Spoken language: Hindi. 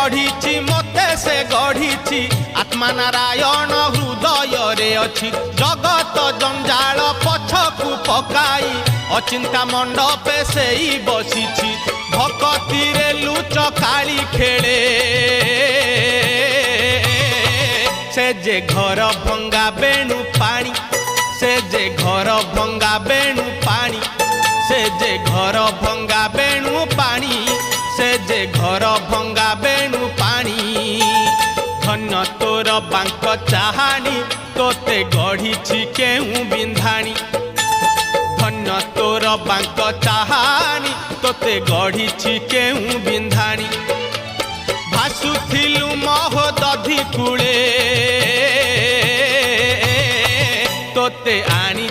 गढ़ी मते से गढ़ी आत्मा नारायण हृदय रे अच्छी जगत जंजाल पछकु पकाई अचिंता मंडपे से बसी भक्ति रे लुच काली खेले से जे घर भंगा बेणु पानी से जे घर भंगा बेणु पानी से जे घर भंगा बेणु पानी से जे घर भंगा बेणु पानी धन्य तोर बांक चाहानी तोते गढ़ी केहू बिंधाणी धन्य तोर बांक चाहानी तोते गढ़ी केहू बिंधाणी भासुथिलु महोदधि कूले तोते आनी